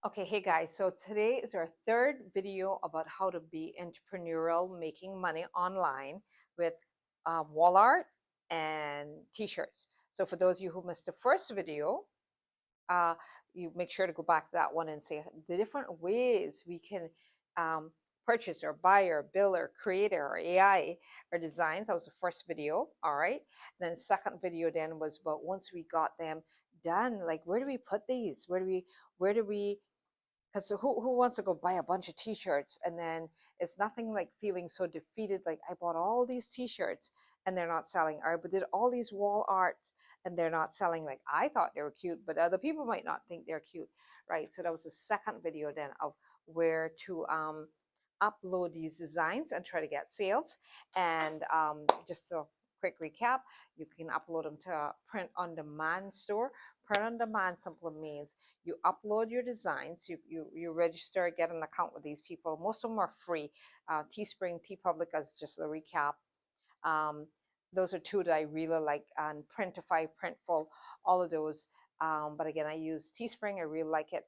Okay, hey guys, so today is our third video about how to be entrepreneurial, making money online with wall art and t-shirts. So for those of you who missed the first video, uh, you make sure to go back to that one and see the different ways we can um, purchase or buy or build or create or AI or designs. That was the first video, all right? And then second video then was about once we got them done, like where do we put these? Where do we because who wants to go buy a bunch of t-shirts and then it's nothing like feeling so defeated like I bought all these t-shirts and they're not selling, or I did all these wall arts and they're not selling like I thought they were cute, but other people might not think they're cute, right? So that was the second video then of where to upload these designs and try to get sales. And just a quick recap, you can upload them to a print on demand store. Print on demand simply means you upload your designs, you register, get an account with these people. Most of them are free. Teespring, TeePublic, as just a recap. um, those are two that I really like, and Printify, Printful, all of those. But again, I use Teespring. I really like it.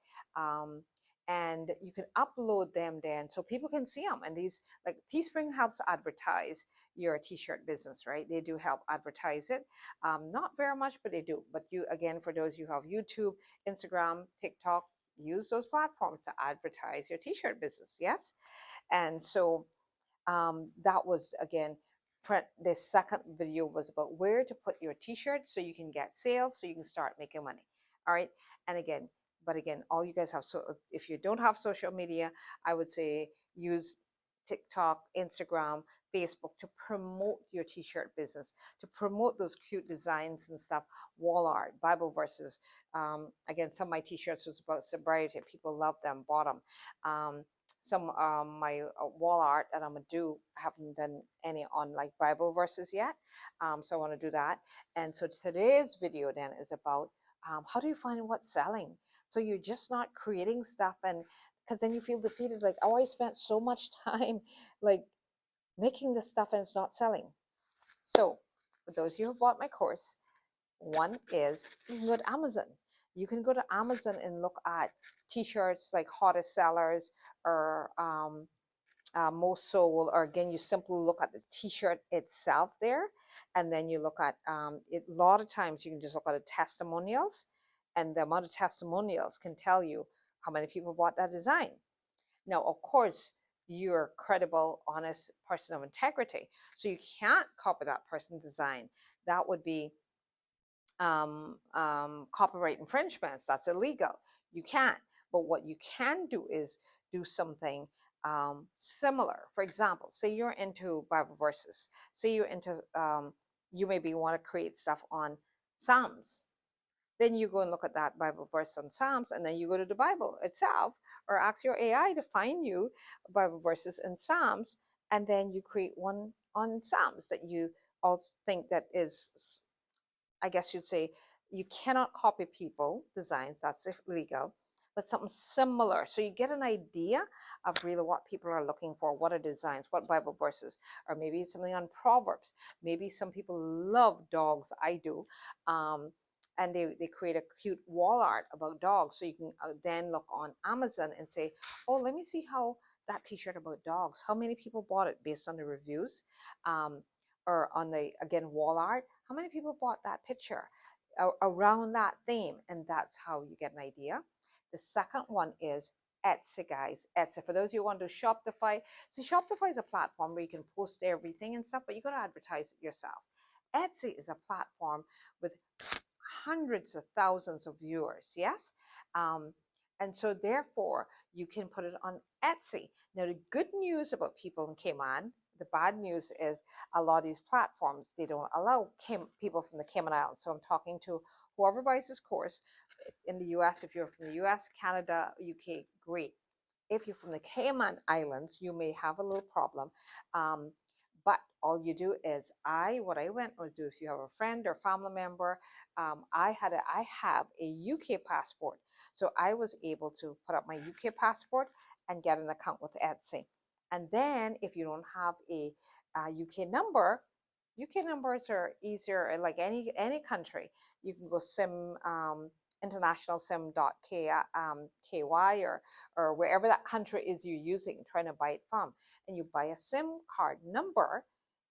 And you can upload them then so people can see them. And these, like Teespring helps advertise your t-shirt business, right? They do help advertise it. Not very much, but they do. But you, again, for those you have YouTube, Instagram, TikTok, use those platforms to advertise your t-shirt business. Yes. And so that was again this second video was about where to put your t-shirts so you can get sales, so you can start making money. All right. And again, but again, all you guys have, so if you don't have social media, I would say use TikTok, Instagram, Facebook to promote your t-shirt business, to promote those cute designs and stuff. Wall art, Bible verses. Again, some of my t-shirts was about sobriety. People love them, bought them. Some my wall art that I'm gonna do, I haven't done any on like Bible verses yet, so I want to do that. And so today's video then is about how do you find what's selling, so you're just not creating stuff, and because then you feel defeated like, oh, I spent so much time like making this stuff and it's not selling. So for those of you who bought my course, one is you can go to Amazon. You can go to Amazon and look at t-shirts like hottest sellers, or most sold, or again, you simply look at the t-shirt itself there, and then you look at it. A lot of times you can just look at the testimonials, and the amount of testimonials can tell you how many people bought that design. Now, of course, you're a credible, honest person of integrity, so you can't copy that person's design. That would be copyright infringements. That's illegal. You can't. But what you can do is do something similar. For example, say you're into Bible verses. Say you're into, you maybe want to create stuff on Psalms. Then you go and look at that Bible verse on Psalms, and then you go to the Bible itself, or ask your AI to find you Bible verses in Psalms, and then you create one on Psalms that you all think that is, I guess you'd say, you cannot copy people designs, that's illegal, but something similar, so you get an idea of really what people are looking for, what are designs, what Bible verses, or maybe something on Proverbs. Maybe some people love dogs, I do, and they create a cute wall art about dogs, so you can then look on Amazon and say, oh, let me see how that t-shirt about dogs, how many people bought it based on the reviews, um, or on the, again, wall art, how many people bought that picture around that theme, and that's how you get an idea. The second one is Etsy, guys. Etsy, for those of you who want to do Shopify, see, Shopify is a platform where you can post everything and stuff, but you got to advertise it yourself. Etsy is a platform with hundreds of thousands of viewers, yes, um, and so therefore you can put it on Etsy. Now the good news about people in Cayman, the bad news is a lot of these platforms, they don't allow people from the Cayman Islands. So I'm talking to whoever buys this course in the US. If you're from the US, Canada, UK, great. If you're from the Cayman Islands, you may have a little problem. But all you do is, what I went to do, if you have a friend or family member, I have a UK passport. So I was able to put up my UK passport and get an account with Etsy. And then if you don't have a UK number, UK numbers are easier, like any country. You can go SIM internationalsim.ky or wherever that country is you're using, trying to buy it from, and you buy a SIM card number,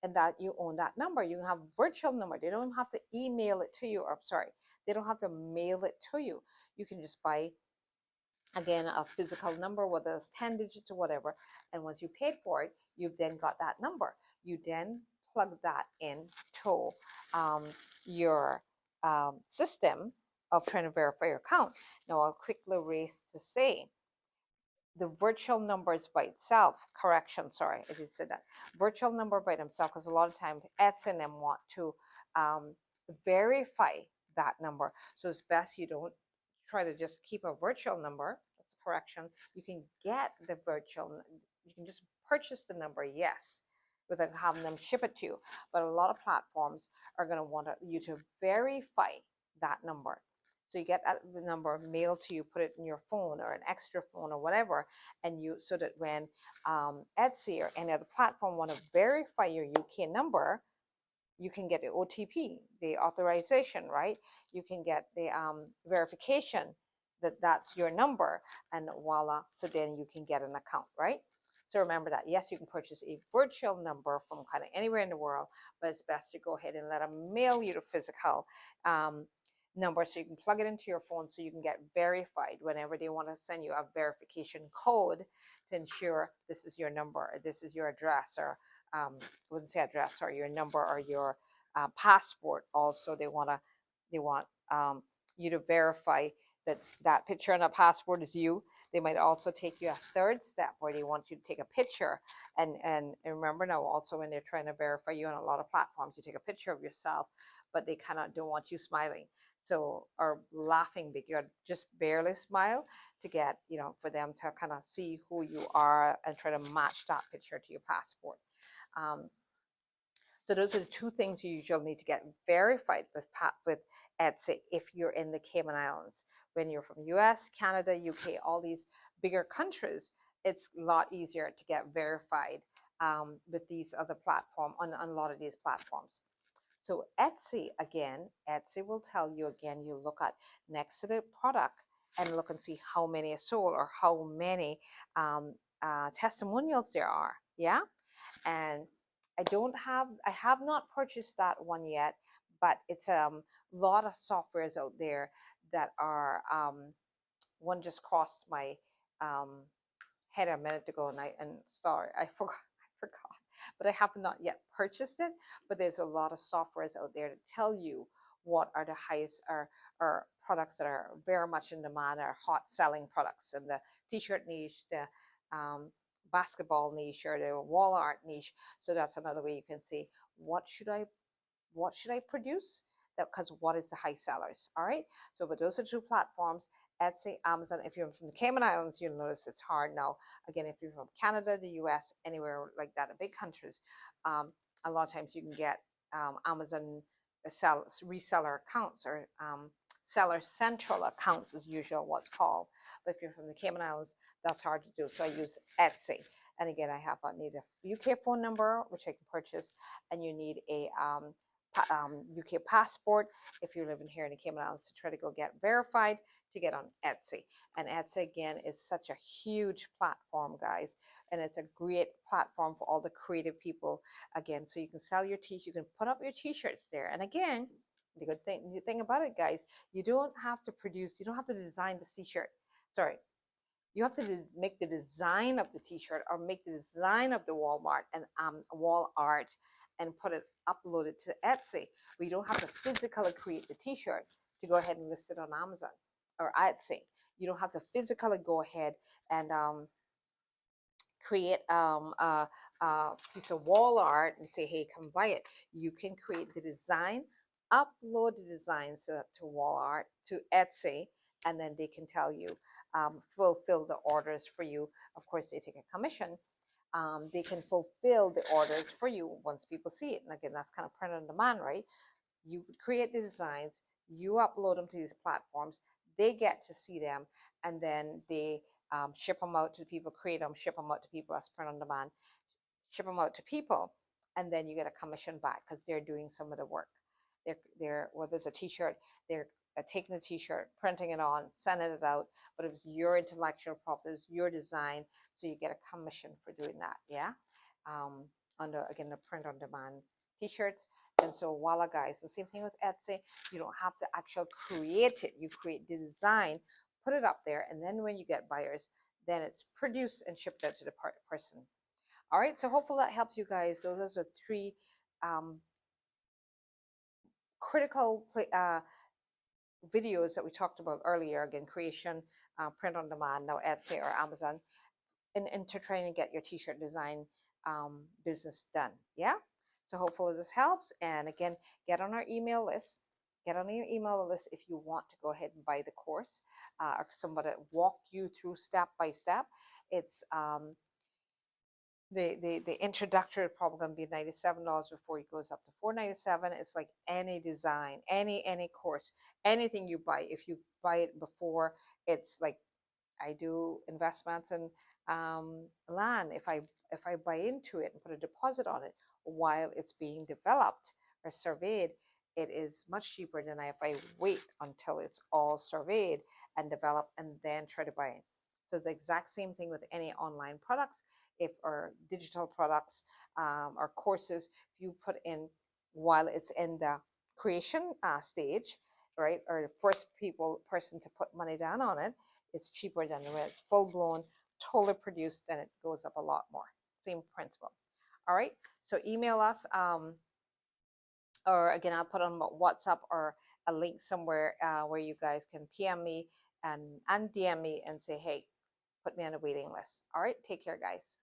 and that you own that number. You can have a virtual number. They don't have to email it to you, or sorry, they don't have to mail it to you. You can just buy, again, a physical number, whether it's 10 digits or whatever. And once you paid for it, you've then got that number. You then plug that into um, your system of trying to verify your account. Now, I'll quickly race to say the virtual numbers by itself, correction, sorry, I did say that. Virtual number by themselves, because a lot of times Etsy and them want to verify that number. So it's best you don't try to just keep a virtual number. That's a correction. You can get the virtual, you can just purchase the number, yes, without having them ship it to you. But a lot of platforms are going to want you to verify that number. So you get the number mailed to you, put it in your phone or an extra phone or whatever, and you, so that when Etsy or any other platform want to verify your UK number, you can get the OTP, the authorization, right? You can get the verification that that's your number, and voila, so then you can get an account, right? So remember that, yes, you can purchase a virtual number from kind of anywhere in the world, but it's best to go ahead and let them mail you the physical number, so you can plug it into your phone so you can get verified whenever they want to send you a verification code to ensure this is your number, or this is your address, or I wouldn't say address, or your number, or your passport. Also, they want you to verify that that picture on a passport is you. They might also take you a third step where they want you to take a picture, and remember now, also when they're trying to verify you on a lot of platforms, you take a picture of yourself, but they kind of don't want you smiling, so, or laughing big. You just barely smile to get, for them to kind of see who you are and try to match that picture to your passport. Um, so those are the two things you usually need to get verified with Etsy if you're in the Cayman Islands. When you're from US, Canada, UK, all these bigger countries, it's a lot easier to get verified with these other platforms, on a lot of these platforms. So Etsy, again, Etsy will tell you, again, you look at next to the product and look and see how many are sold, or how many testimonials there are. Yeah. And I have not purchased that one yet, but it's a lot of softwares out there that are, one just crossed my head a minute ago, and sorry, I forgot, but I have not yet purchased it. But there's a lot of softwares out there to tell you what are the highest, or products that are very much in demand, or hot selling products in the t-shirt niche, the um, basketball niche, or the wall art niche. So that's another way you can see, what should I produce? That, because what is the high sellers? All right. So, but those are two platforms: Etsy, Amazon. If you're from the Cayman Islands, you'll notice it's hard now. Again, if you're from Canada, the US, anywhere like that, the big countries, a lot of times you can get Amazon reseller accounts, or seller central accounts is usually what's called. But if you're from the Cayman Islands, that's hard to do. So I use Etsy. And again, I need a UK phone number, which I can purchase, and you need a UK passport if you're living here in the Cayman Islands, to try to go get verified to get on Etsy. And Etsy, again, is such a huge platform, guys, and it's a great platform for all the creative people. Again, so you can sell your t-shirts, you can put up your t-shirts there. And again, the thing about it, guys, you don't have to produce, you don't have to design this t-shirt. Sorry, you have to make the design of the t-shirt, or make the design of the Walmart and wall art, and put it, upload it to Etsy. We don't have to physically create the t-shirt to go ahead and list it on Amazon or Etsy. You don't have to physically go ahead and create a piece of wall art and say, hey, come buy it. You can create the design, upload the designs to wall art, to Etsy, and then they can tell you, fulfill the orders for you. Of course, they take a commission. They can fulfill the orders for you once people see it. And again, that's kind of print on demand, right? You create the designs, you upload them to these platforms, they get to see them, and then they ship them out to people, create them, ship them out to people as print on demand, ship them out to people, and then you get a commission back because they're doing some of the work. They're, well, there's a t-shirt, they're taking the t-shirt, printing it on, sending it out, but it was your intellectual property, it was your design, so you get a commission for doing that. Yeah. um, on the, again, the print on demand t-shirts. And so voila guys, the same thing with Etsy. You don't have to actually create it, you create the design, put it up there, and then when you get buyers, then it's produced and shipped out to the person. All right, so hopefully that helps you guys. Those are the three um, critical videos that we talked about earlier. Again, creation, print on demand, now Etsy or Amazon, and to trying to get your t-shirt design business done. Yeah. So hopefully this helps. And again, get on our email list. Get on your email list if you want to go ahead and buy the course, or somebody walk you through step by step. It's the introductory probably going to be $97 before it goes up to $497. It's like any design, any course, anything you buy. If you buy it before, it's like I do investments in land. If I buy into it and put a deposit on it while it's being developed or surveyed, it is much cheaper than if I wait until it's all surveyed and developed and then try to buy it. So it's the exact same thing with any online products, if or digital products, or courses. If you put in while it's in the creation stage, right, or the first person to put money down on it, it's cheaper than when it's full blown, totally produced, then it goes up a lot more. Same principle. All right. So email us, or again, I'll put on WhatsApp or a link somewhere where you guys can PM me and DM me and say, hey, put me on a waiting list. All right. Take care, guys.